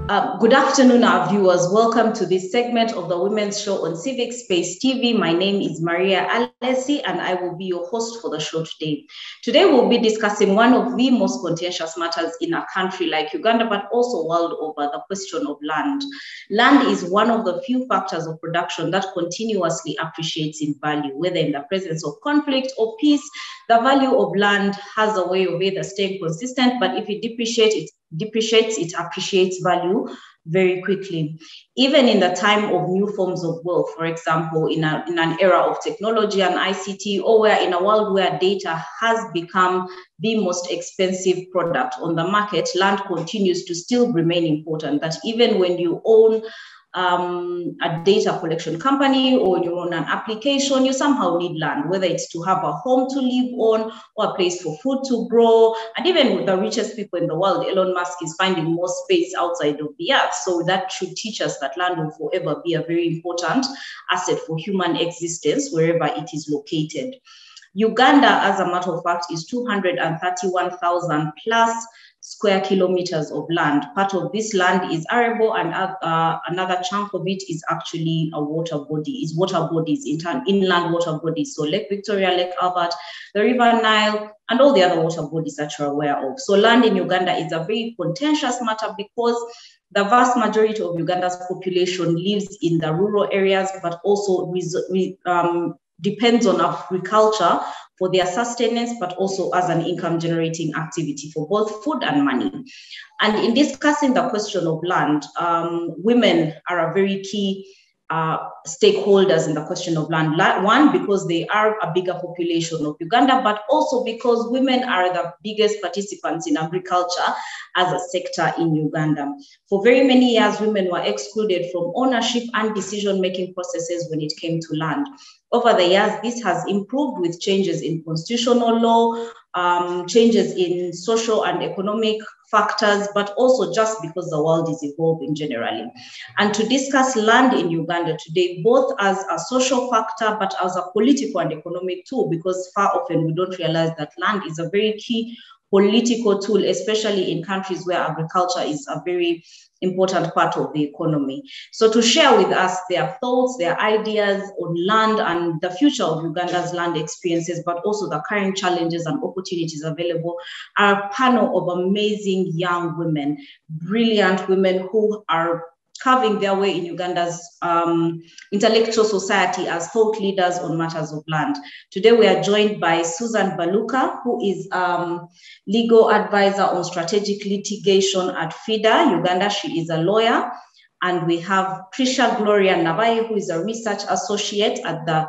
Good afternoon, our viewers. Welcome to this segment of the Women's Show on Civic Space TV. My name is Maria Alesi, and I will be your host for the show today. Today, we'll be discussing one of the most contentious matters in a country like Uganda, but also world over, the question of land. Land is one of the few factors of production that continuously appreciates in value, whether in the presence of conflict or peace. The value of land has a way of either staying consistent, but if it depreciates, it appreciates value very quickly. Even in the time of new forms of wealth, for example, in an era of technology and ICT, or where in a world where data has become the most expensive product on the market, land continues to still remain important. That even when you own a data collection company or you own an application, you somehow need land, whether it's to have a home to live on or a place for food to grow. And even with the richest people in the world, Elon Musk is finding more space outside of the earth. So that should teach us that land will forever be a very important asset for human existence wherever it is located. Uganda, as a matter of fact, is 231,000 plus square kilometers of land. Part of this land is arable, and another chunk of it is actually a water bodies, inland water bodies. So Lake Victoria, Lake Albert, the River Nile, and all the other water bodies that you're aware of. So land in Uganda is a very contentious matter because the vast majority of Uganda's population lives in the rural areas, but also depends on agriculture for their sustenance, but also as an income generating activity for both food and money. And in discussing the question of land, women are a very key stakeholders in the question of land. One, because they are a bigger population of Uganda, but also because women are the biggest participants in agriculture as a sector in Uganda. For very many years, women were excluded from ownership and decision-making processes when it came to land. Over the years, this has improved with changes in constitutional law, changes in social and economic factors, but also just because the world is evolving generally. And to discuss land in Uganda today, both as a social factor, but as a political and economic tool, because far often we don't realize that land is a very key political tool, especially in countries where agriculture is a very important part of the economy. So to share with us their thoughts, their ideas on land and the future of Uganda's land experiences, but also the current challenges and opportunities available, are a panel of amazing young women, brilliant women who are carving their way in Uganda's intellectual society as thought leaders on matters of land. Today, we are joined by Susan Baluka, who is legal advisor on strategic litigation at FIDA, Uganda. She is a lawyer. And we have Tricia Gloria Nabaye, who is a research associate at the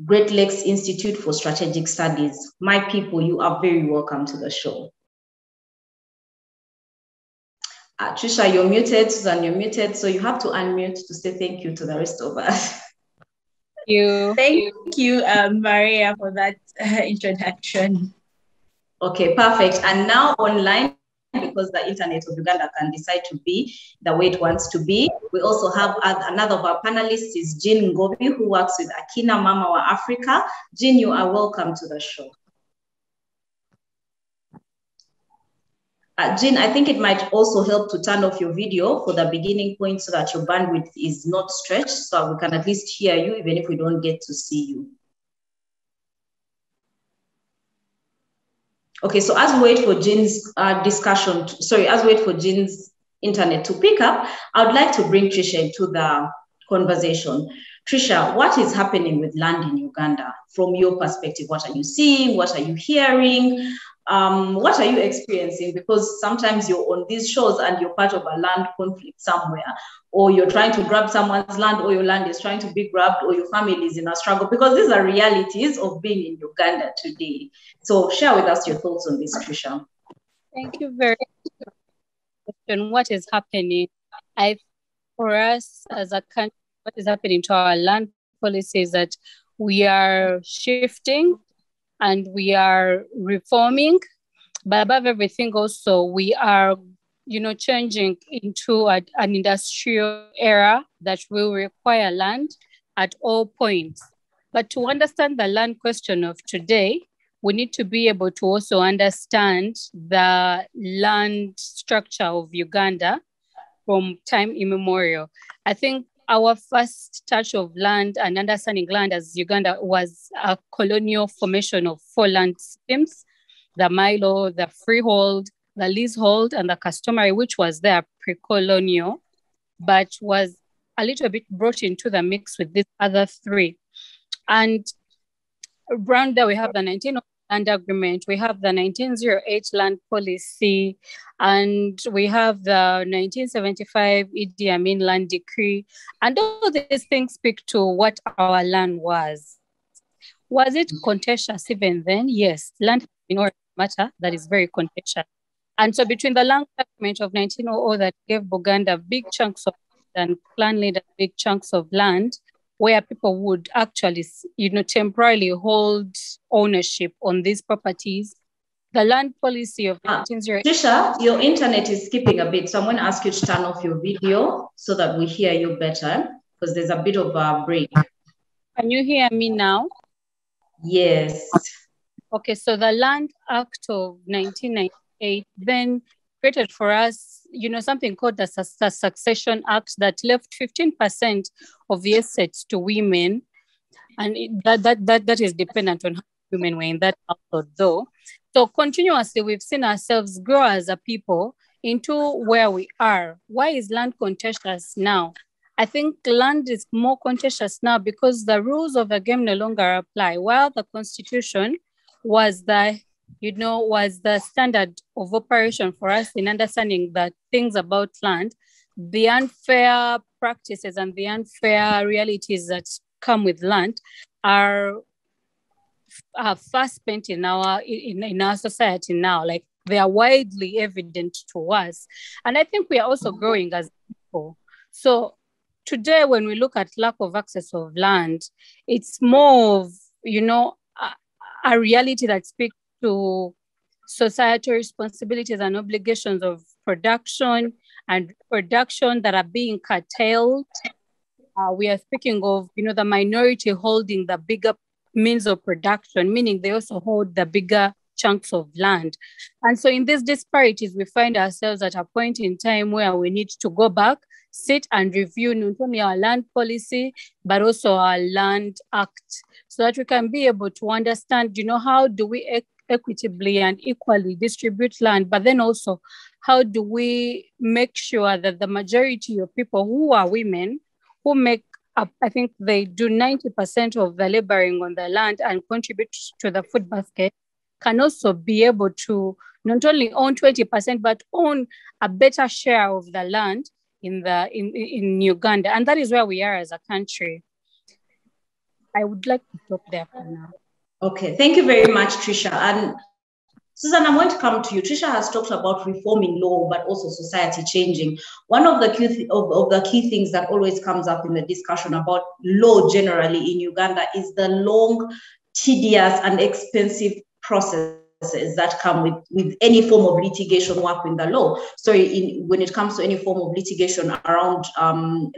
Great Lakes Institute for Strategic Studies. My people, you are very welcome to the show. Tricia, you're muted. Susan, you're muted. So you have to unmute to say thank you to the rest of us. Thank you, Maria, for that introduction. Okay, perfect. And now online, because the internet of Uganda can decide to be the way it wants to be, we also have another of our panelists is Jean Ngobi, who works with Akina Mama Afrika. Jean, you are welcome to the show. Jean, I think it might also help to turn off your video for the beginning point so that your bandwidth is not stretched, so we can at least hear you even if we don't get to see you. Okay, so as we wait for Jean's as we wait for Jean's internet to pick up, I would like to bring Tricia into the conversation. Tricia, what is happening with land in Uganda from your perspective? What are you seeing? What are you hearing? What are you experiencing? Because sometimes you're on these shows and you're part of a land conflict somewhere, or you're trying to grab someone's land, or your land is trying to be grabbed, or your family is in a struggle, because these are realities of being in Uganda today. So share with us your thoughts on this, Tricia. Thank you very much. What is happening? For us as a country, what is happening to our land policy is that we are shifting and we are reforming, but above everything also, we are, changing into an industrial era that will require land at all points. But to understand the land question of today, we need to be able to also understand the land structure of Uganda from time immemorial. I think our first touch of land and understanding land as Uganda was a colonial formation of 4 land systems: the Milo, the freehold, the leasehold, and the customary, which was there pre-colonial, but was a little bit brought into the mix with these other 3. And around there, we have the 1908 Land Agreement, we have the 1908 Land Policy, and we have the 1975 Idi Amin Land Decree. And all these things speak to what our land was. Was it contentious even then? Yes, land matter that is very contentious. And so between the Land Agreement of 1900 that gave Buganda big chunks of land and clan leaders big chunks of land, where people would actually, temporarily hold ownership on these properties. The land policy of 1908. Tricia, your internet is skipping a bit, so I'm going to ask you to turn off your video so that we hear you better, because there's a bit of a break. Can you hear me now? Yes. Okay, so the Land Act of 1998 then created for us, something called the Succession Act that left 15% of the assets to women. And that is dependent on how women were in that household though. So continuously, we've seen ourselves grow as a people into where we are. Why is land contentious now? I think land is more contentious now because the rules of the game no longer apply. While the Constitution was the standard of operation for us in understanding the things about land, the unfair practices and the unfair realities that come with land are fast spent in our society now. Like, they are widely evident to us. And I think we are also growing as people. So today, when we look at lack of access of land, it's more of, a reality that speaks to societal responsibilities and obligations of production and production that are being curtailed. We are speaking of, the minority holding the bigger means of production, meaning they also hold the bigger chunks of land. And so in these disparities, we find ourselves at a point in time where we need to go back, sit and review not only our land policy, but also our Land Act, so that we can be able to understand, how do we equitably and equally distribute land, but then also how do we make sure that the majority of people who are women, who make up, I think they do 90% of the laboring on the land and contribute to the food basket, can also be able to not only own 20%, but own a better share of the land in Uganda. And that is where we are as a country. I would like to stop there for now. Okay, thank you very much, Tricia. And Susan, I'm going to come to you. Tricia has talked about reforming law, but also society changing. One of the key things that always comes up in the discussion about law generally in Uganda is the long, tedious, and expensive processes that come with any form of litigation work in the law. So when it comes to any form of litigation around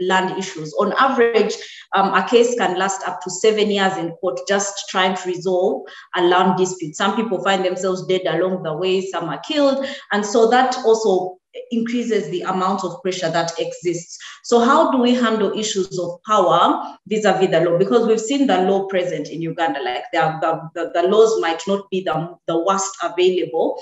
land issues, on average, a case can last up to 7 years in court just trying to resolve a land dispute. Some people find themselves dead along the way, some are killed. And so that also increases the amount of pressure that exists. So how do we handle issues of power vis-a-vis the law? Because we've seen the law present in Uganda, like the laws might not be the worst available.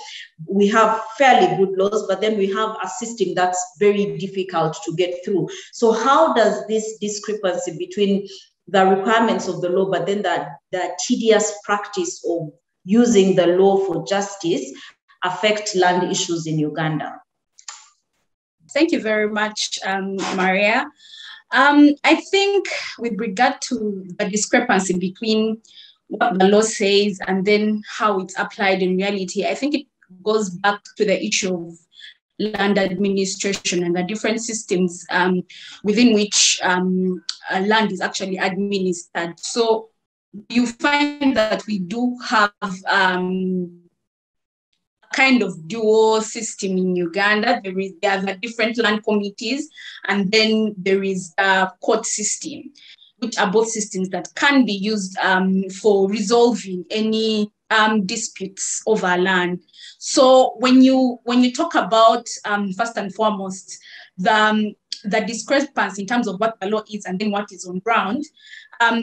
We have fairly good laws, but then we have a system that's very difficult to get through. So how does this discrepancy between the requirements of the law, but then the tedious practice of using the law for justice affect land issues in Uganda? Thank you very much, Maria. I think with regard to the discrepancy between what the law says and then how it's applied in reality, I think it goes back to the issue of land administration and the different systems within which land is actually administered. So you find that we do have kind of dual system in Uganda. There are the different land committees, and then there is a court system, which are both systems that can be used for resolving any disputes over land. So when you talk about first and foremost the discrepancy in terms of what the law is and then what is on ground,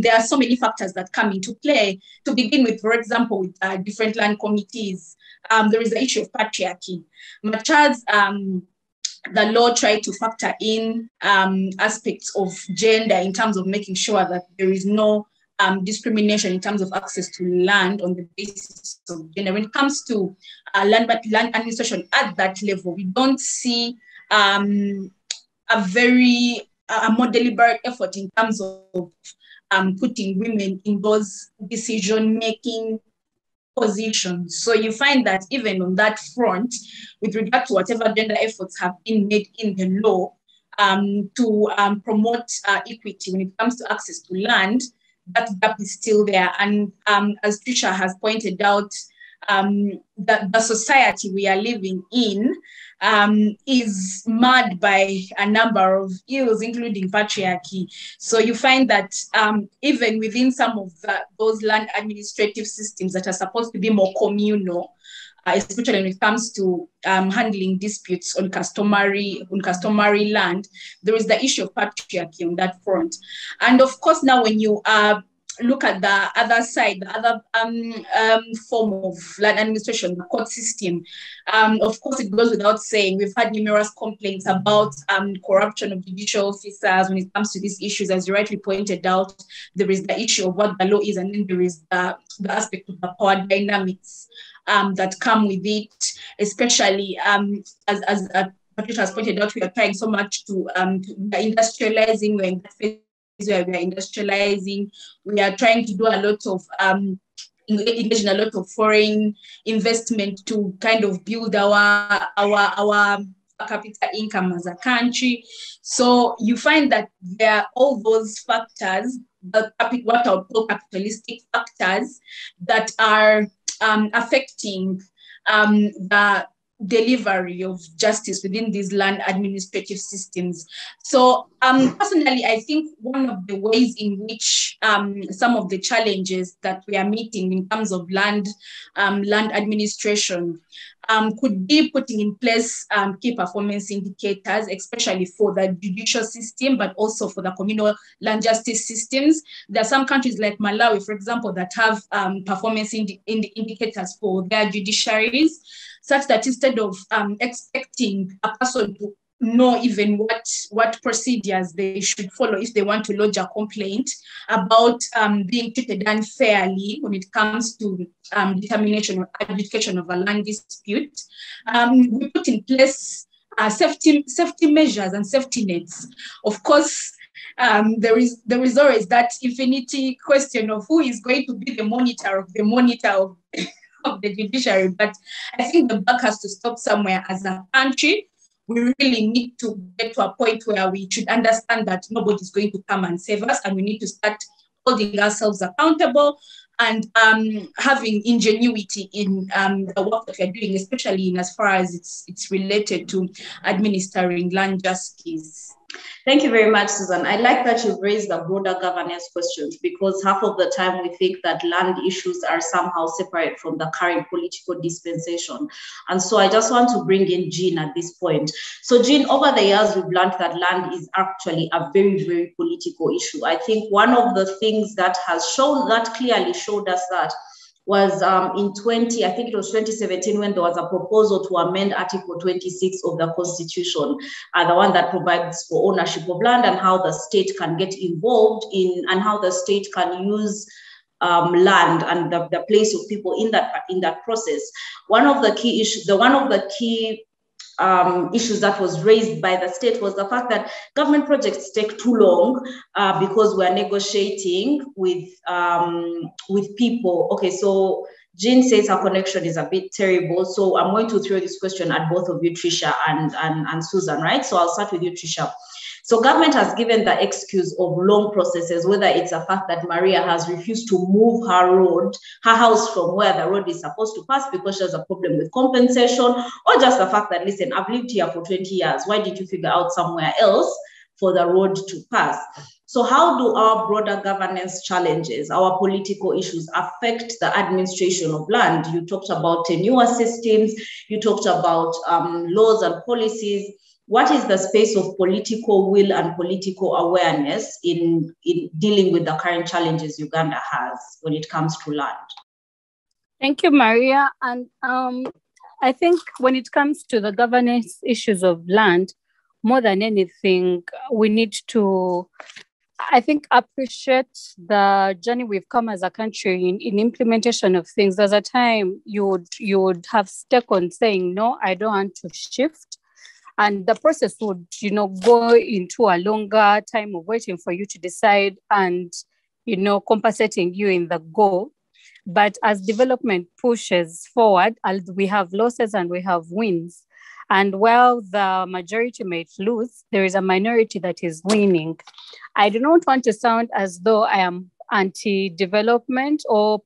there are so many factors that come into play. To begin with, for example, with different land committees, there is the issue of patriarchy. Much as the law tried to factor in aspects of gender in terms of making sure that there is no discrimination in terms of access to land on the basis of gender. When it comes to land administration at that level, we don't see a more deliberate effort in terms of putting women in those decision-making positions. So you find that even on that front, with regard to whatever gender efforts have been made in the law to promote equity when it comes to access to land, that gap is still there. And as Tricia has pointed out, the society we are living in is marred by a number of ills, including patriarchy. So you find that even within some of those land administrative systems that are supposed to be more communal, especially when it comes to handling disputes on customary land, there is the issue of patriarchy on that front. And of course, now when you look at the other side, the other form of land administration, the court system, of course, it goes without saying, we've had numerous complaints about corruption of judicial officers when it comes to these issues. As you rightly pointed out, there is the issue of what the law is, and then there is the aspect of the power dynamics that come with it, especially as Patricia has pointed out, we are trying so much to industrializing, we're in that phase where we are industrializing, we are trying to do a lot of engage in a lot of foreign investment to kind of build our capital income as a country. So you find that there are all those factors, what I would call capitalistic factors, that are affecting the delivery of justice within these land administrative systems. So personally, I think one of the ways in which some of the challenges that we are meeting in terms of land administration could be putting in place key performance indicators, especially for the judicial system, but also for the communal land justice systems. There are some countries like Malawi, for example, that have performance indicators for their judiciaries, such that instead of expecting a person to know even what procedures they should follow if they want to lodge a complaint about being treated unfairly when it comes to determination or adjudication of a land dispute, we put in place safety measures and safety nets. Of course, there is always that infinity question of who is going to be the monitor of the judiciary. But I think the buck has to stop somewhere. As a country, we really need to get to a point where we should understand that nobody's going to come and save us, and we need to start holding ourselves accountable and having ingenuity in the work that we're doing, especially in as far as it's related to administering land justice. Thank you very much, Susan. I like that you've raised the broader governance questions, because half of the time we think that land issues are somehow separate from the current political dispensation. And so I just want to bring in Jean at this point. So Jean, over the years, we've learned that land is actually a very, very political issue. I think one of the things that has clearly showed us that was in 2017, when there was a proposal to amend Article 26 of the Constitution, the one that provides for ownership of land and how the state can get involved in, and how the state can use land and the place of people in that process. One of the key issues that was raised by the state was the fact that government projects take too long because we're negotiating with people. Okay, so Jean says her connection is a bit terrible, so I'm going to throw this question at both of you, Tricia and Susan, right? So I'll start with you, Tricia. So government has given the excuse of long processes, whether it's the fact that Maria has refused to move her house from where the road is supposed to pass because she has a problem with compensation, or just the fact that, listen, I've lived here for 20 years. Why did you figure out somewhere else for the road to pass? So how do our broader governance challenges, our political issues, affect the administration of land? You talked about tenure systems, you talked about laws and policies. what is the space of political will and political awareness in dealing with the current challenges Uganda has when it comes to land? Thank you, Maria. And I think when it comes to the governance issues of land, more than anything, we need to, I think, appreciate the journey we've come as a country in implementation of things. There's a time you would have stuck on saying, no, I don't want to shift. And the process would, go into a longer time of waiting for you to decide and, compensating you in the goal. But as development pushes forward, we have losses and we have wins. And while the majority might lose, there is a minority that is winning. I do not want to sound as though I am anti-development or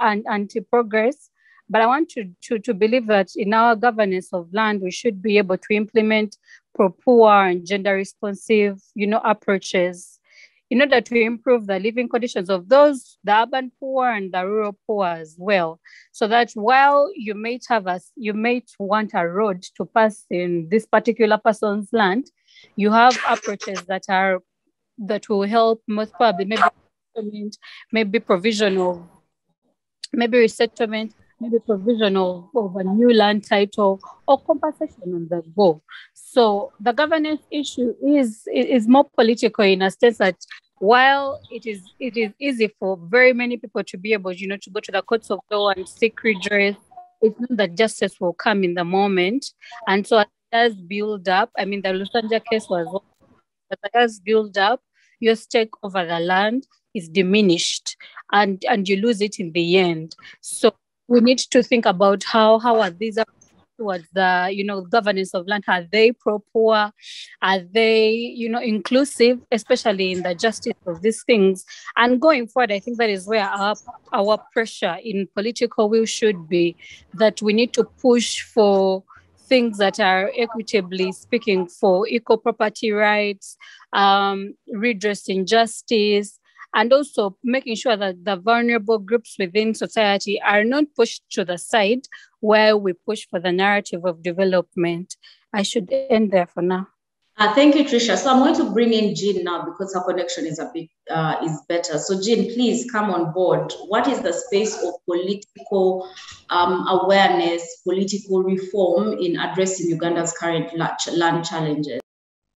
anti-progress, but I want to believe that in our governance of land, we should be able to implement pro-poor and gender-responsive, approaches in order to improve the living conditions of those, the urban poor and the rural poor as well. So that while you might want a road to pass in this particular person's land, you have approaches that will help most probably maybe provisional, maybe resettlement, maybe provision of a new land title or compensation on the go. So the governance issue is more political in a sense that while it is easy for very many people to be able, to go to the courts of law and seek redress, it's not that justice will come in the moment. And so as it does build up, the Lusanja case was, as it does build up, your stake over the land is diminished and you lose it in the end. So we need to think about how are these towards the governance of land. Are they pro-poor? Are they inclusive, especially in the justice of these things? And going forward, I think that is where our pressure in political will should be, that we need to push for things that are equitably speaking for equal property rights, redressing justice, and also making sure that the vulnerable groups within society are not pushed to the side where we push for the narrative of development. I should end there for now. Thank you, Tricia. So I'm going to bring in Jean now because her connection is a bit is better. So Jean, please come on board. What is the space of political awareness, political reform in addressing Uganda's current land challenges?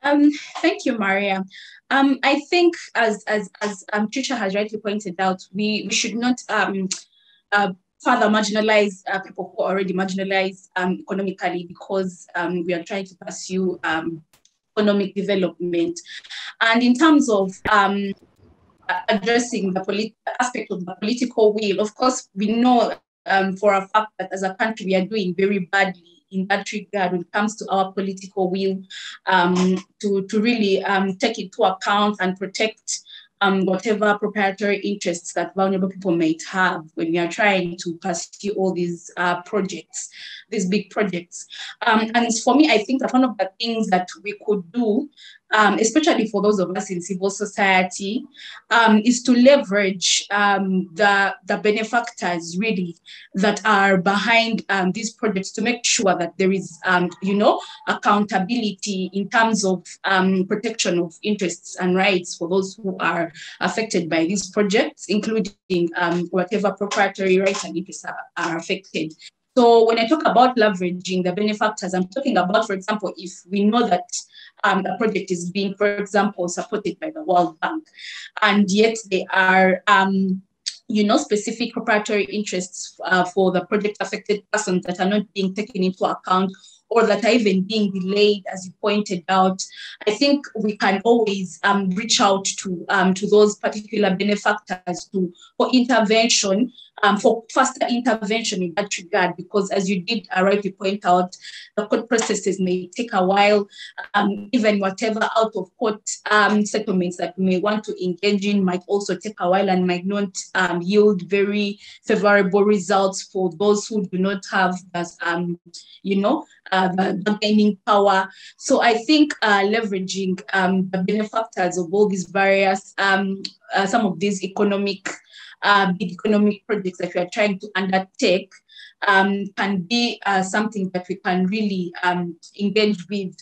Thank you, Maria. I think as Tricia has rightly pointed out, we should not further marginalize people who are already marginalized economically, because we are trying to pursue economic development. And in terms of addressing the aspect of the political will, of course, we know for a fact that as a country, we are doing very badly in that regard when it comes to our political will to really take into account and protect whatever proprietary interests that vulnerable people might have when we are trying to pursue all these projects, these big projects. And for me, I think that one of the things that we could do, especially for those of us in civil society, is to leverage the benefactors really that are behind these projects to make sure that there is, accountability in terms of protection of interests and rights for those who are affected by these projects, including whatever proprietary rights and interests are affected. So when I talk about leveraging the benefactors, I'm talking about, for example, if we know that a project is being, for example, supported by the World Bank, and yet they are specific proprietary interests for the project affected persons that are not being taken into account, or that are even being delayed, as you pointed out, I think we can always reach out to those particular benefactors for intervention, for faster intervention in that regard, because as you did rightly point out, the court processes may take a while, even whatever out of court settlements that we may want to engage in might also take a while and might not yield very favorable results for those who do not have the bargaining power. So I think leveraging the benefactors of all these various, some of these economic big economic projects that we are trying to undertake can be something that we can really engage with.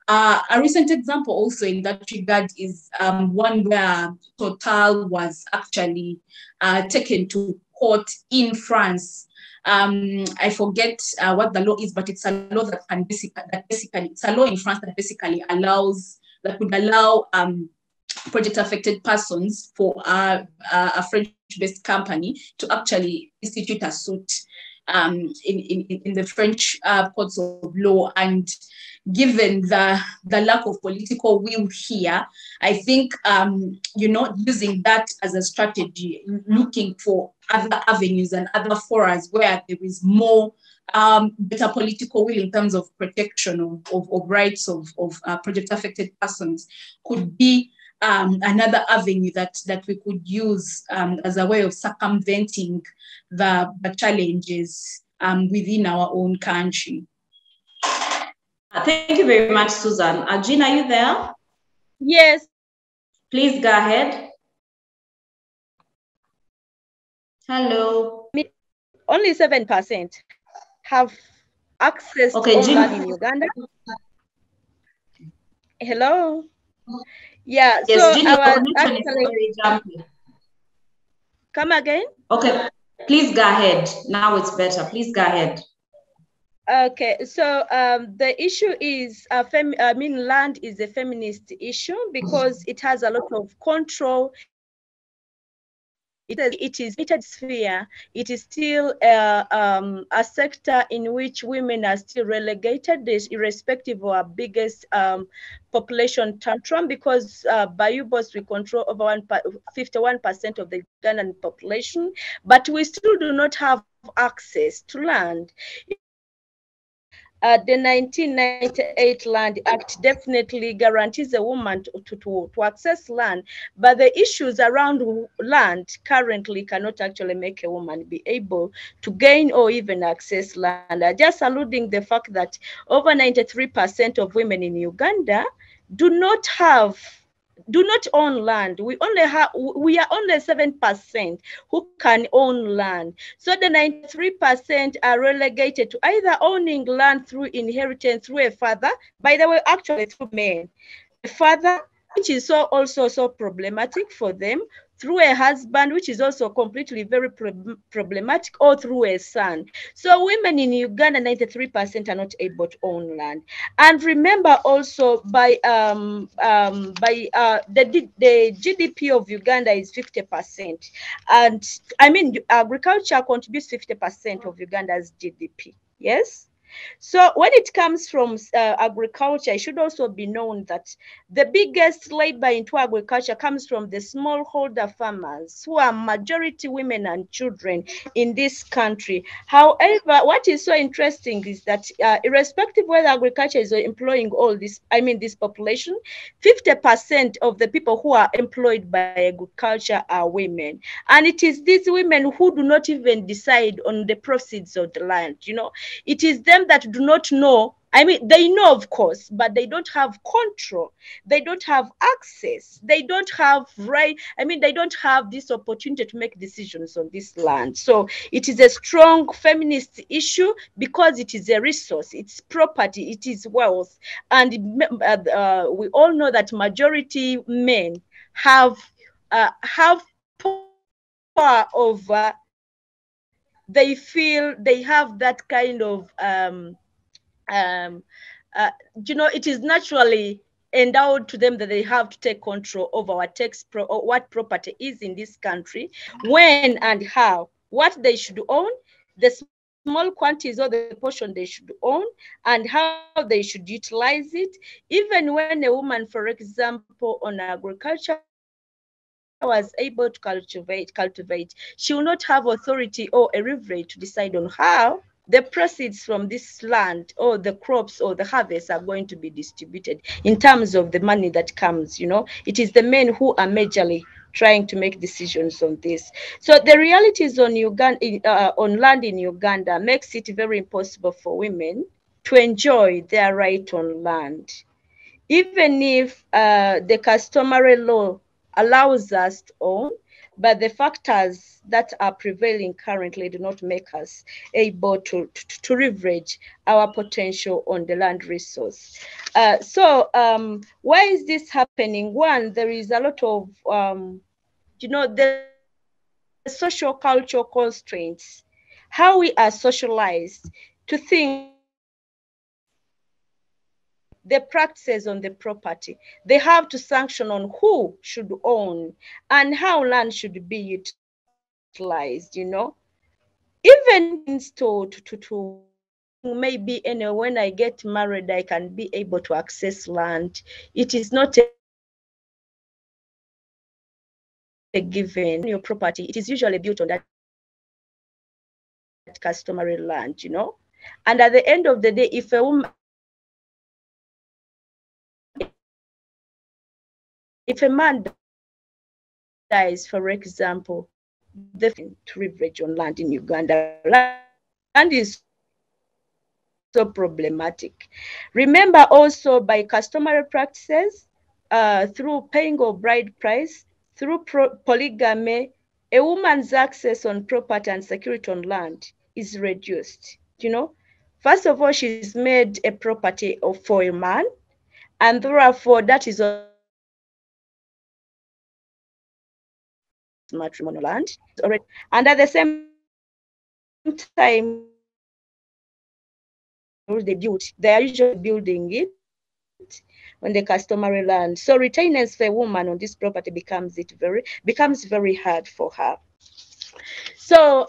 A recent example also in that regard is one where Total was actually taken to court in France. I forget what the law is, but it's a law that can basically, it's a law in France that basically would allow project affected persons for a French-based company to actually institute a suit in the French courts of law. And given the lack of political will here, I think using that as a strategy, looking for other avenues and other forums where there is more better political will in terms of protection of rights of project affected persons could be another avenue that we could use as a way of circumventing the challenges within our own country. Thank you very much, Susan. Jean, are you there? Yes. Please go ahead. Hello. Only 7% have access to online in Uganda. Hello. Yeah. Yes, so Jean, I was actually. Come again. Okay. Please go ahead. Now it's better. Please go ahead. Okay, so the issue is, land is a feminist issue because it has a lot of control. It is limited sphere. It is still a sector in which women are still relegated, irrespective of our biggest population tantrum, because by UBOS we control over 51% of the Ugandan population, but we still do not have access to land. The 1998 Land Act definitely guarantees a woman to access land, but the issues around land currently cannot actually make a woman be able to gain or even access land. Just alluding the fact that over 93% of women in Uganda do not own land. We are only 7% who can own land. So the 93% are relegated to either owning land through inheritance through a father, by the way, actually through men. A father, which is also so problematic for them, through a husband, which is also completely very problematic, or through a son. So women in Uganda, 93% are not able to own land. And remember also, by the GDP of Uganda is 50%, and I mean agriculture contributes 50% of Uganda's GDP. Yes. So when it comes from agriculture, it should also be known that the biggest labor into agriculture comes from the smallholder farmers, who are majority women and children in this country. However, what is so interesting is that irrespective whether agriculture is employing all this, this population, 50% of the people who are employed by agriculture are women. And it is these women who do not even decide on the proceeds of the land. It is them that do not know. They know, of course, but they don't have control. They don't have access. They don't have they don't have this opportunity to make decisions on this land. So it is a strong feminist issue because it is a resource, it's property, it is wealth. And we all know that majority men have power over. They feel they have that kind of it is naturally endowed to them that they have to take control over what property is in this country, when and how, what they should own, the small quantities or the portion they should own, and how they should utilize it. Even when a woman, for example, on agriculture was able to cultivate, she will not have authority or a leverage to decide on how the proceeds from this land or the crops or the harvest are going to be distributed in terms of the money that comes. It is the men who are majorly trying to make decisions on this. So the realities on on land in Uganda makes it very impossible for women to enjoy their right on land. Even if the customary law allows us to own, but the factors that are prevailing currently do not make us able to leverage our potential on the land resource. So why is this happening? One, there is a lot of, the social cultural constraints, how we are socialized to think the practices on the property. They have to sanction on who should own and how land should be utilized, Even to maybe when I get married, I can be able to access land. It is not a given. Your property, it is usually built on that customary land, And at the end of the day, if a woman, if a man dies, for example, to leverage on land in Uganda, land is so problematic. Remember also by customary practices, through paying of bride price, through polygamy, a woman's access on property and security on land is reduced. First of all, she's made a property for a man, and therefore that is matrimonial land already. And at the same time, they are usually building it on the customary land. So retainers for a woman on this property becomes very hard for her. So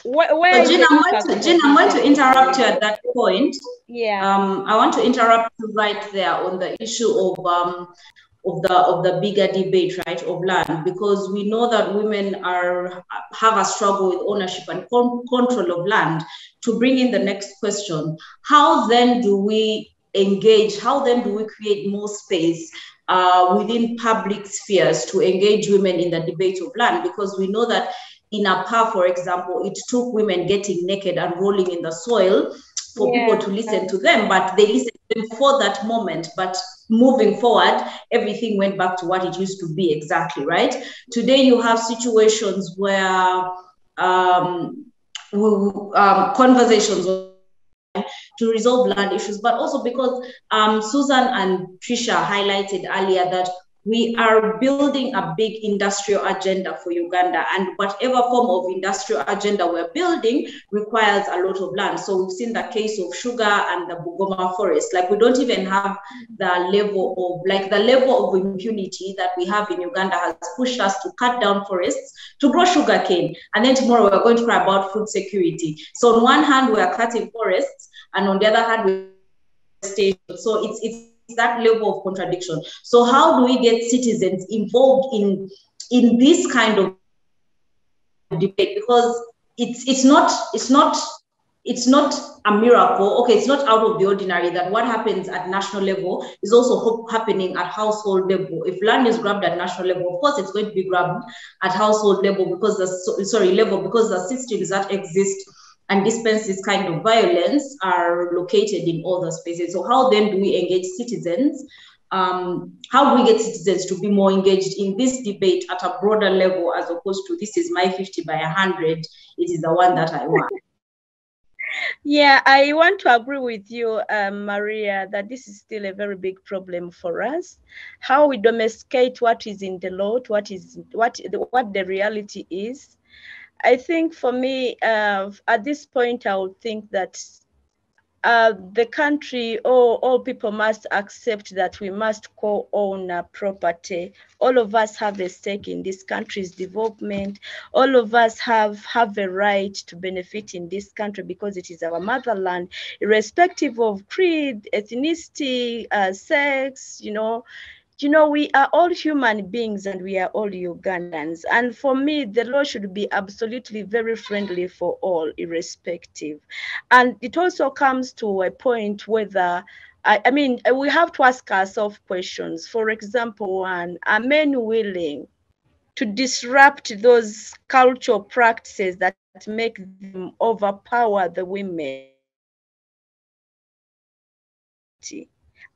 where Jean, I'm going to interrupt you at that point. Yeah. I want to interrupt you right there on the issue of the bigger debate, right, of land, because we know that women have a struggle with ownership and control of land. To bring in the next question, how then do we engage? How then do we create more space within public spheres to engage women in the debate of land? Because we know that in APA, for example, it took women getting naked and rolling in the soil for people to listen to them, but they listened to them for that moment. But moving forward, everything went back to what it used to be exactly, right? Today, you have situations where conversations to resolve land issues, but also because Susan and Tricia highlighted earlier that we are building a big industrial agenda for Uganda, and whatever form of industrial agenda we're building requires a lot of land. So we've seen the case of sugar and the Bugoma forest. Like, we don't even have the level of impunity that we have in Uganda has pushed us to cut down forests to grow sugarcane. And then tomorrow we're going to cry about food security. So on one hand, we are cutting forests, and on the other hand, we stay. So it's that level of contradiction. So how do we get citizens involved in this kind of debate? Because it's not a miracle. Okay, it's not out of the ordinary that what happens at national level is also happening at household level. If land is grabbed at national level, of course it's going to be grabbed at household level because the systems that exist and dispense this kind of violence are located in all the spaces. So how then do we engage citizens? How do we get citizens to be more engaged in this debate at a broader level, as opposed to this is my 50 by 100, it is the one that I want? Yeah, I want to agree with you, Maria, that this is still a very big problem for us. How we domesticate what is in the law, what the reality is. I think for me, at this point, I would think that the country, all people must accept that we must co-own property. All of us have a stake in this country's development. All of us have a right to benefit in this country because it is our motherland, irrespective of creed, ethnicity, sex, we are all human beings and we are all Ugandans. And for me, the law should be absolutely very friendly for all, irrespective. And it also comes to a point whether, we have to ask ourselves questions. For example, one, are men willing to disrupt those cultural practices that make them overpower the women?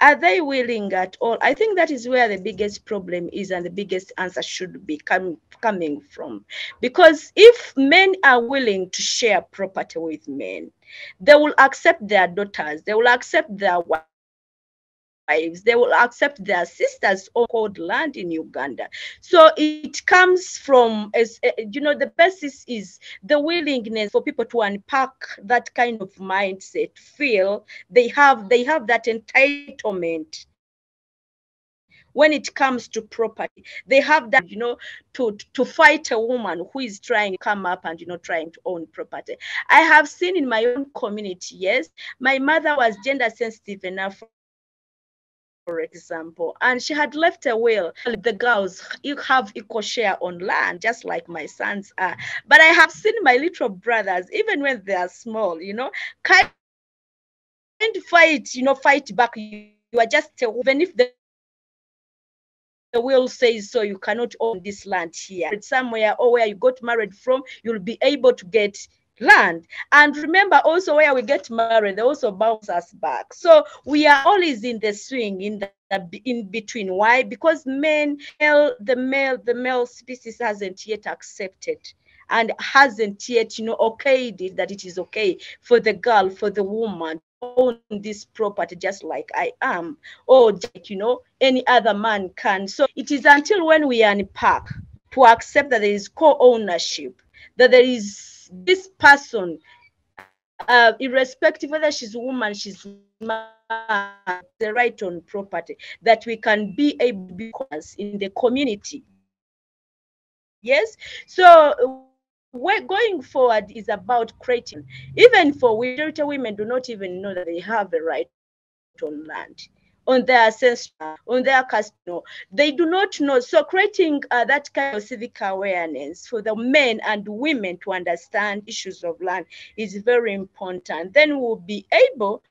Are they willing at all? I think that is where the biggest problem is, and the biggest answer should be coming from. Because if men are willing to share property with men, they will accept their daughters, they will accept their wives, they will accept their sisters on called land in Uganda. So it comes from, as you know, the basis is the willingness for people to unpack that kind of mindset, feel they have that entitlement when it comes to property. They have that, you know, to fight a woman who is trying to come up and, you know, trying to own property. I have seen in my own community, yes, my mother was gender sensitive enough, for example, and she had left a will. The girls, you have equal share on land, just like my sons are. But I have seen my little brothers, even when they are small, you know, kind of fight, you know, fight back. You are just, even if the will says so, you cannot own this land here. It's somewhere, or where you got married from, you'll be able to get land. And remember also, where we get married, they also bounce us back. So we are always in the swing, in between. Why? Because the male species hasn't yet accepted and hasn't yet, you know, okayed it, that it is okay for the girl, for the woman to own this property just like I am, or just, you know, any other man can. So it is until when we unpack to accept that there is co-ownership, that there is this person, irrespective whether she's a woman, she's man, the right on property, that we can be able to be in the community. Yes, so we're going forward is about creating, even for women do not even know that they have a right on land, on their ancestral, on their caste. No, they do not know. So creating that kind of civic awareness for the men and women to understand issues of land is very important. Then we'll be able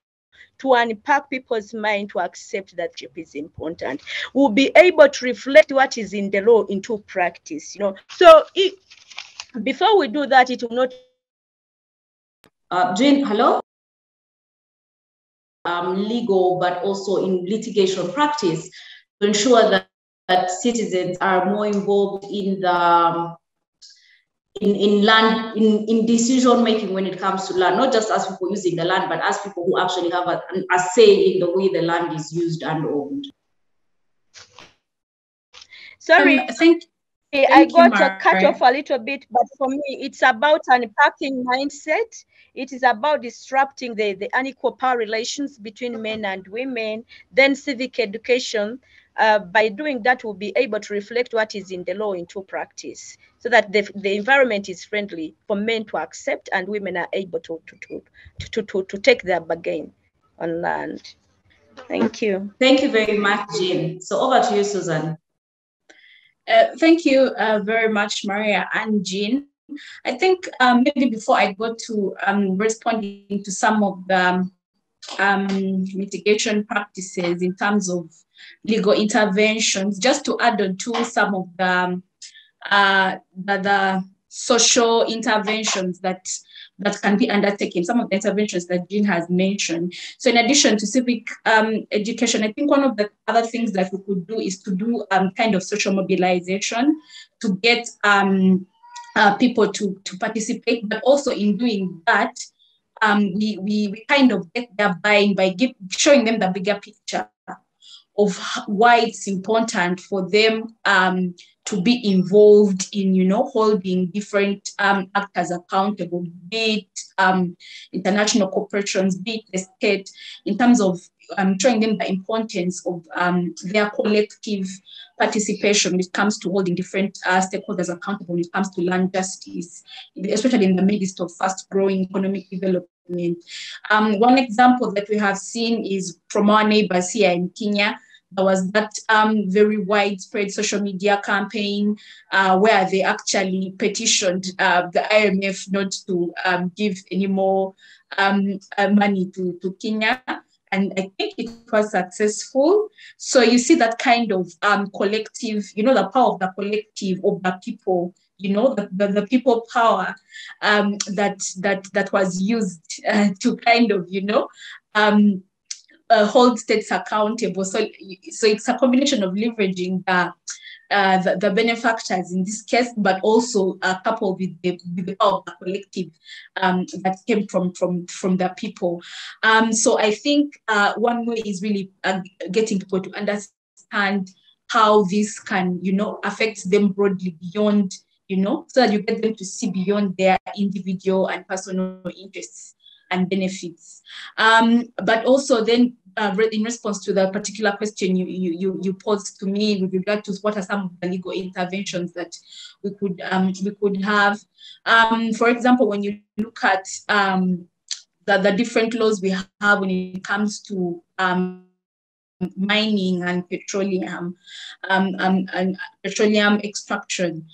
to unpack people's mind to accept that chip is important. We'll be able to reflect what is in the law into practice, you know. So before we do that, it will not. Jane, hello? Legal, but also in litigation practice, to ensure that citizens are more involved in the in decision making when it comes to land, not just as people using the land, but as people who actually have a say in the way the land is used and owned. Sorry, I got you, cut off a little bit, but for me, it's about unpacking mindset. It is about disrupting the unequal power relations between men and women, then civic education. By doing that, we'll be able to reflect what is in the law into practice, so that the environment is friendly for men to accept, and women are able to take their bargain on land. Thank you. Thank you very much, Jane. So over to you, Susan. Thank you very much, Maria and Jean. I think maybe before I go to responding to some of the mitigation practices in terms of legal interventions, just to add on to some of the social interventions that can be undertaken, some of the interventions that Jean has mentioned. So in addition to civic education, I think one of the other things that we could do is to do kind of social mobilization to get people to participate, but also in doing that, we kind of get their buy-in by showing them the bigger picture of why it's important for them to be involved in, you know, holding different actors accountable, be it international corporations, be it the state, in terms of showing them the importance of their collective participation when it comes to holding different stakeholders accountable when it comes to land justice, especially in the midst of fast-growing economic development. One example that we have seen is from our neighbors here in Kenya. There was that very widespread social media campaign where they actually petitioned the IMF not to give any more money to Kenya. And I think it was successful. So you see that kind of collective, you know, the power of the collective, of the people, you know, the people power that was used to kind of, you know, hold states accountable. So it's a combination of leveraging the benefactors in this case, but also coupled with the power of the collective that came from the people. So I think one way is really getting people to understand how this can, affect them broadly beyond, so that you get them to see beyond their individual and personal interests and benefits. But also then, in response to the particular question you posed to me with regard to what are some of the legal interventions that we could have. For example, when you look at the different laws we have when it comes to mining and petroleum extraction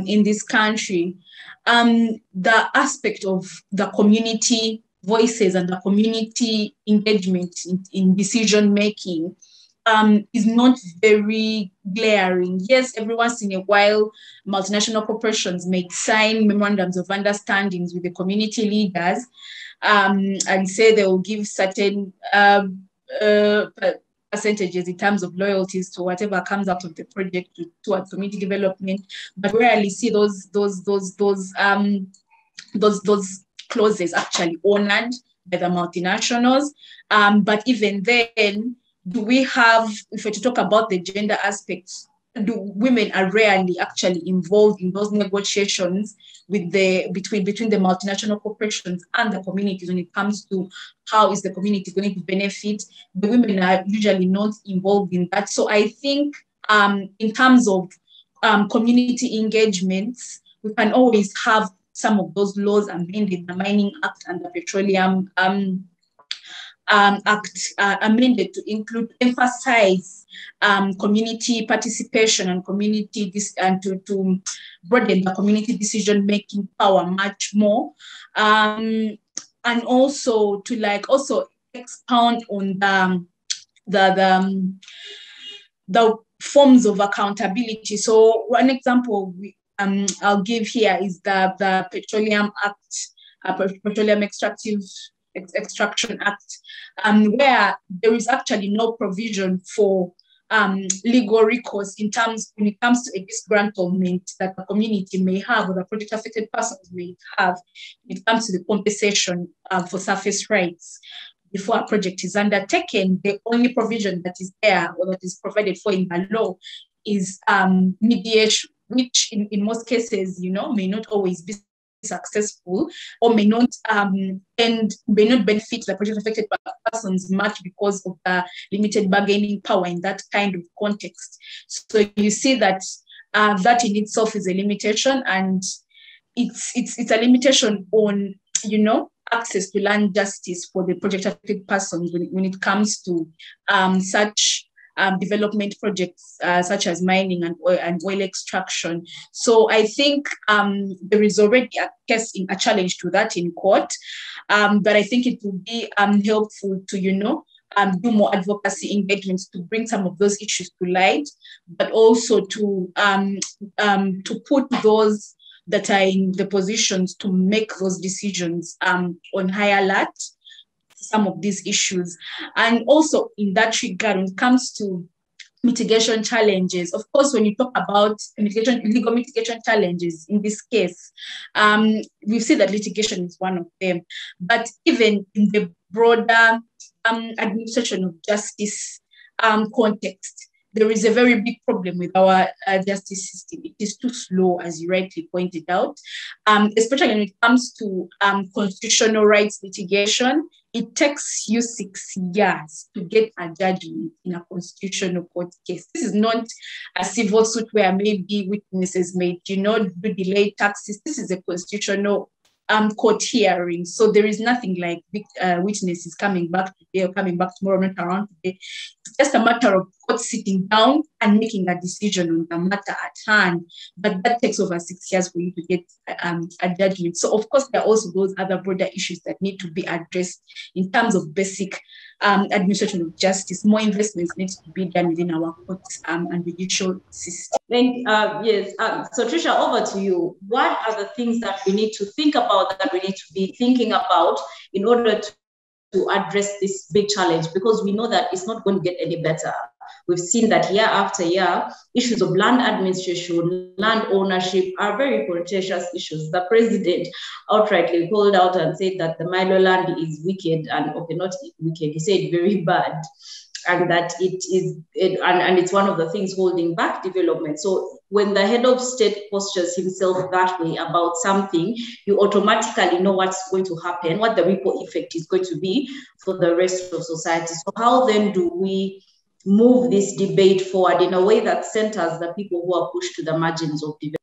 in this country, the aspect of the community voices and the community engagement in decision making is not very glaring. Yes, every once in a while, multinational corporations may sign memorandums of understandings with the community leaders and say they will give certain percentages in terms of loyalties to whatever comes out of the project towards community development, but rarely see those clauses actually honored by the multinationals. But even then, do we have, if we're to talk about the gender aspects, women are rarely actually involved in those negotiations with between the multinational corporations and the communities when it comes to how is the community going to benefit. The women are usually not involved in that. So I think in terms of community engagements, we can always have some of those laws amended, the Mining Act and the Petroleum Act amended to emphasize community participation and and to broaden the community decision-making power much more, and also to also expound on the forms of accountability. So one example I'll give here is the Petroleum Act, Petroleum Extraction Act, where there is actually no provision for legal recourse when it comes to a disgruntlement that the community may have or the project affected persons may have when it comes to the compensation for surface rights before a project is undertaken. The only provision that is there or that is provided for in the law is mediation, which in most cases, may not always be successful or may not benefit the project affected persons much because of the limited bargaining power in that kind of context. So you see that that in itself is a limitation, and it's a limitation on access to land justice for the project affected persons when it comes to such development projects such as mining and oil extraction. So I think there is already a challenge to that in court, but I think it would be helpful to do more advocacy engagements to bring some of those issues to light, but also to put those that are in the positions to make those decisions on high alert some of these issues. And also in that regard, when it comes to mitigation challenges, of course, when you talk about legal mitigation challenges in this case, we see that litigation is one of them. But even in the broader administration of justice context, there is a very big problem with our justice system. It is too slow, as you rightly pointed out, especially when it comes to constitutional rights litigation. It takes you 6 years to get a judgment in a constitutional court case. This is not a civil suit where maybe witnesses may, do delay taxes. This is a constitutional court hearing. So there is nothing like witnesses coming back today or coming back tomorrow, not around today. It's just a matter of court sitting down and making a decision on the matter at hand. But that takes over 6 years for you to get a judgment. So of course, there are also those other broader issues that need to be addressed in terms of basic administration of justice. More investments need to be done within our courts and judicial system. Yes. So Tricia, over to you. What are the things that we need to think about, that we need to be thinking about in order to address this big challenge, because we know that it's not going to get any better. We've seen that year after year, issues of land administration, land ownership are very contentious issues. The president outrightly called out and said that the Milo land is wicked, and okay, not wicked, he said very bad, and that it's one of the things holding back development. So when the head of state postures himself that way about something, you automatically know what's going to happen, what the ripple effect is going to be for the rest of society. So how then do we move this debate forward in a way that centers the people who are pushed to the margins of development?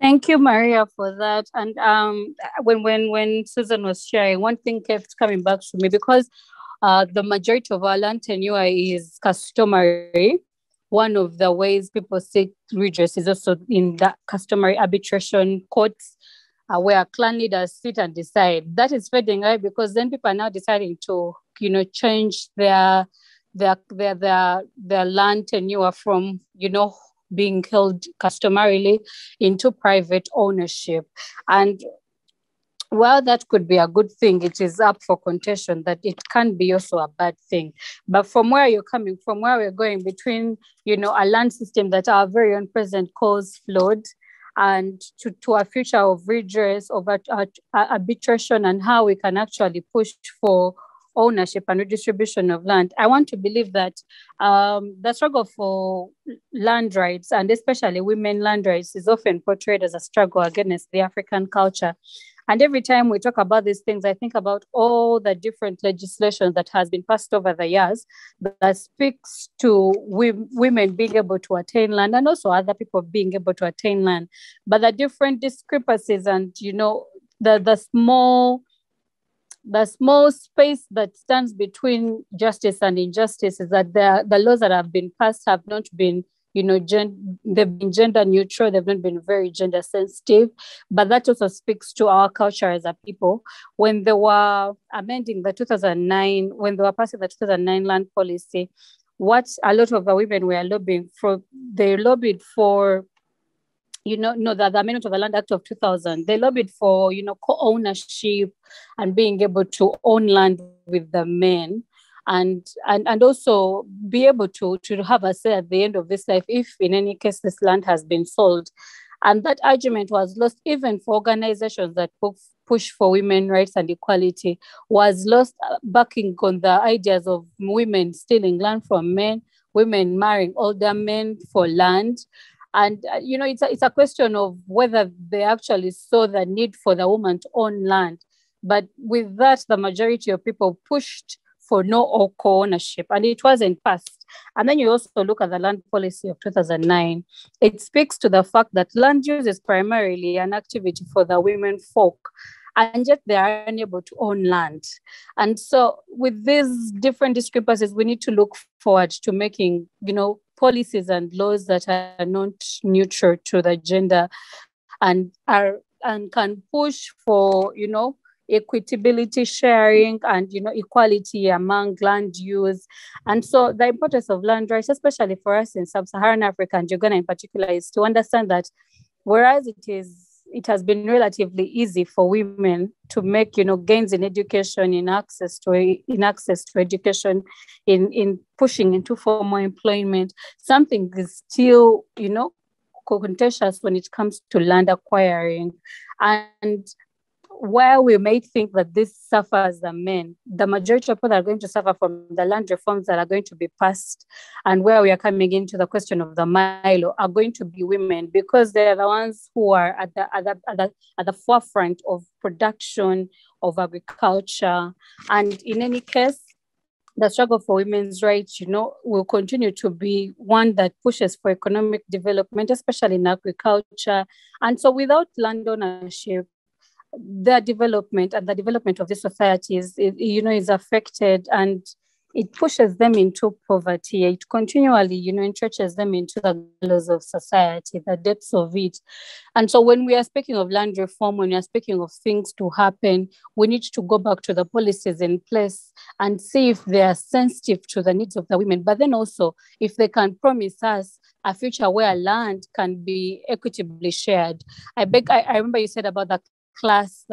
Thank you, Maria, for that. And when Susan was sharing, one thing kept coming back to me, because the majority of our land tenure is customary. One of the ways people seek redress is also in the customary arbitration courts, where clan leaders sit and decide. That is fading away, because then people are now deciding to, change their land tenure from, being held customarily into private ownership. And while that could be a good thing, it is up for contention that it can be also a bad thing. But from where you're coming from, where we're going between, a land system that our very own president calls flawed, and to a future of redress, of arbitration, and how we can actually push for ownership and redistribution of land. I want to believe that the struggle for land rights, and especially women land rights, is often portrayed as a struggle against the African culture. And every time we talk about these things, I think about all the different legislation that has been passed over the years that speaks to women being able to attain land, and also other people being able to attain land. But the different discrepancies and, the small space that stands between justice and injustice is that the laws that have been passed have not been, they've been gender neutral, they've not been very gender sensitive. But that also speaks to our culture as a people. When they were amending the 2009, when they were passing the 2009 land policy, what a lot of the women were lobbying for, they lobbied for, the amendment of the Land Act of 2000. They lobbied for, co-ownership and being able to own land with the men, and also be able to have a say at the end of this life if in any case this land has been sold. And that argument was lost even for organizations that push for women rights and equality, was lost backing on the ideas of women stealing land from men, women marrying older men for land. And, it's a question of whether they actually saw the need for the woman to own land. But with that, the majority of people pushed for no co-ownership, and it wasn't passed. And then you also look at the land policy of 2009. It speaks to the fact that land use is primarily an activity for the women folk, and yet they are unable to own land. And so with these different discrepancies, we need to look forward to making, policies and laws that are not neutral to the gender and can push for, equitability sharing and, equality among land use. And so the importance of land rights, especially for us in sub-Saharan Africa and Uganda in particular, is to understand that whereas it has been relatively easy for women to make, gains in education, in access to education, in pushing into formal employment, something is still, contentious when it comes to land acquiring. And while we may think that this suffers the men, the majority of people that are going to suffer from the land reforms that are going to be passed, and where we are coming into the question of the Milo, are going to be women, because they're the ones who are at the forefront of production, of agriculture. And in any case, the struggle for women's rights, will continue to be one that pushes for economic development, especially in agriculture. And so without land ownership, their development and the development of the society is affected, and it pushes them into poverty. It continually, entrenches them into the gallows of society, the depths of it. And so when we are speaking of land reform, when we are speaking of things to happen, we need to go back to the policies in place and see if they are sensitive to the needs of the women, but then also if they can promise us a future where land can be equitably shared. I remember you said about the class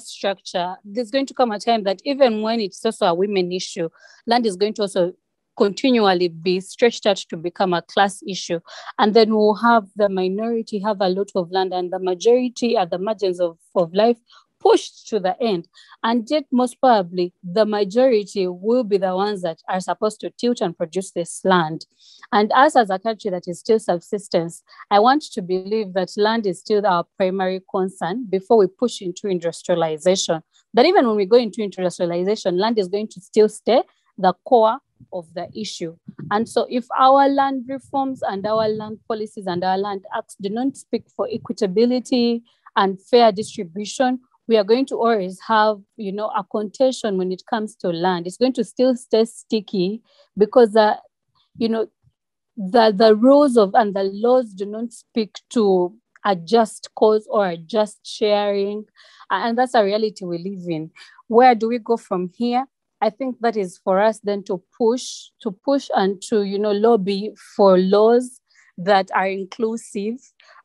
structure, there's going to come a time that even when it's also a women issue, land is going to also continually be stretched out to become a class issue. And then we'll have the minority have a lot of land and the majority at the margins of life pushed to the end. And yet most probably the majority will be the ones that are supposed to tilt and produce this land. And us as a country that is still subsistence, I want to believe that land is still our primary concern before we push into industrialization. That even when we go into industrialization, land is going to still stay the core of the issue. And so if our land reforms and our land policies and our land acts do not speak for equitability and fair distribution, we are going to always have, a contention when it comes to land. It's going to still stay sticky because, the rules and the laws do not speak to a just cause or a just sharing. And that's a reality we live in. Where do we go from here? I think that is for us then to push and to, lobby for laws that are inclusive,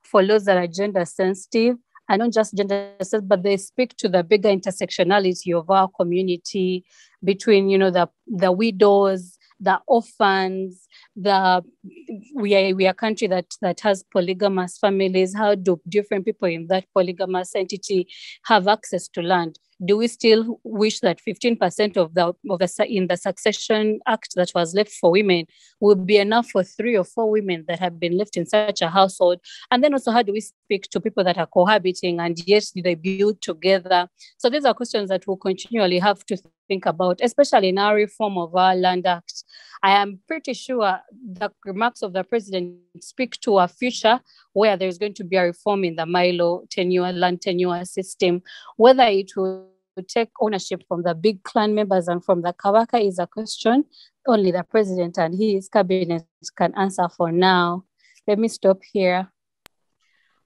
for laws that are gender sensitive, and not just gender sensitive, but they speak to the bigger intersectionality of our community between, the widows, the orphans, we are a country that has polygamous families. How do different people in that polygamous entity have access to land? Do we still wish that 15% in the Succession Act that was left for women would be enough for 3 or 4 women that have been left in such a household? And then also, how do we speak to people that are cohabiting and yet they build together? So these are questions that we'll continually have to think about, especially in our reform of our Land Act. I am pretty sure the remarks of the president speak to a future where there's going to be a reform in the Milo land tenure system. Whether it will take ownership from the big clan members and from the Kabaka is a question only the president and his cabinet can answer for now. Let me stop here.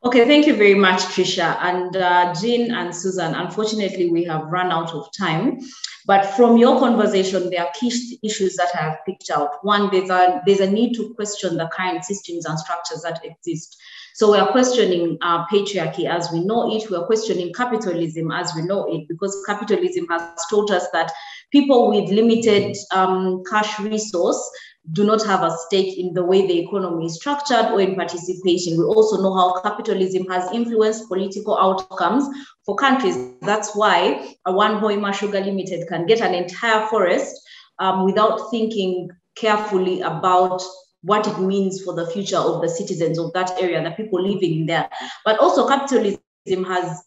Okay, thank you very much, Tricia. And Jean and Susan, unfortunately, we have run out of time. But from your conversation, there are key issues that I have picked out. One, there's a need to question the current systems and structures that exist. So we are questioning patriarchy as we know it. We are questioning capitalism as we know it, because capitalism has taught us that people with limited cash resource do not have a stake in the way the economy is structured or in participation. We also know how capitalism has influenced political outcomes for countries. That's why a One Hoima Sugar Limited can get an entire forest without thinking carefully about what it means for the future of the citizens of that area, the people living there. But also capitalism has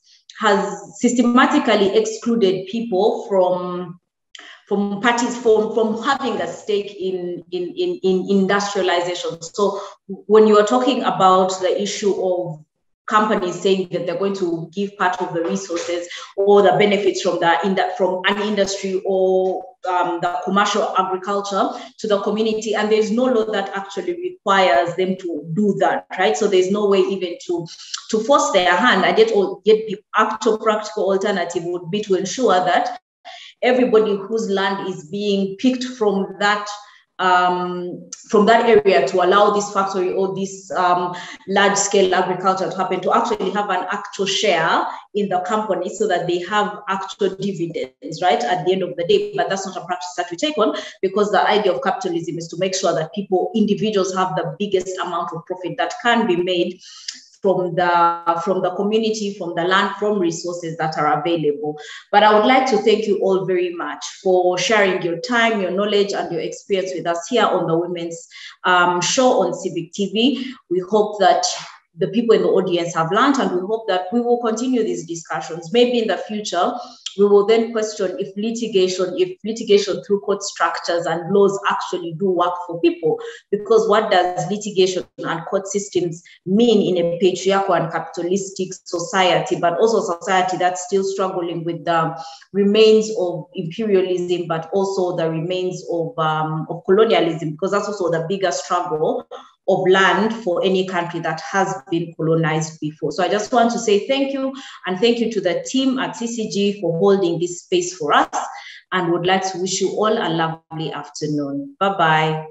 systematically excluded people from having a stake in industrialization. So when you are talking about the issue of companies saying that they're going to give part of the resources or the benefits from an industry or the commercial agriculture to the community, and there's no law that actually requires them to do that, right? So there's no way even to force their hand, and yet the actual practical alternative would be to ensure that everybody whose land is being picked from that area to allow this factory or this large-scale agriculture to happen, to actually have an actual share in the company so that they have actual dividends, right, at the end of the day. But that's not a practice that we take on, because the idea of capitalism is to make sure that individuals have the biggest amount of profit that can be made from the community, from the land, from resources that are available. But I would like to thank you all very much for sharing your time, your knowledge, and your experience with us here on the Women's Show on Civic TV. We hope that the people in the audience have learned, and we hope that we will continue these discussions. Maybe in the future, we will then question if litigation through court structures and laws actually do work for people. Because what does litigation and court systems mean in a patriarchal and capitalistic society, but also a society that's still struggling with the remains of imperialism, but also the remains of colonialism, because that's also the bigger struggle of land for any country that has been colonized before. So I just want to say thank you, and thank you to the team at CCG for holding this space for us, and would like to wish you all a lovely afternoon. Bye-bye.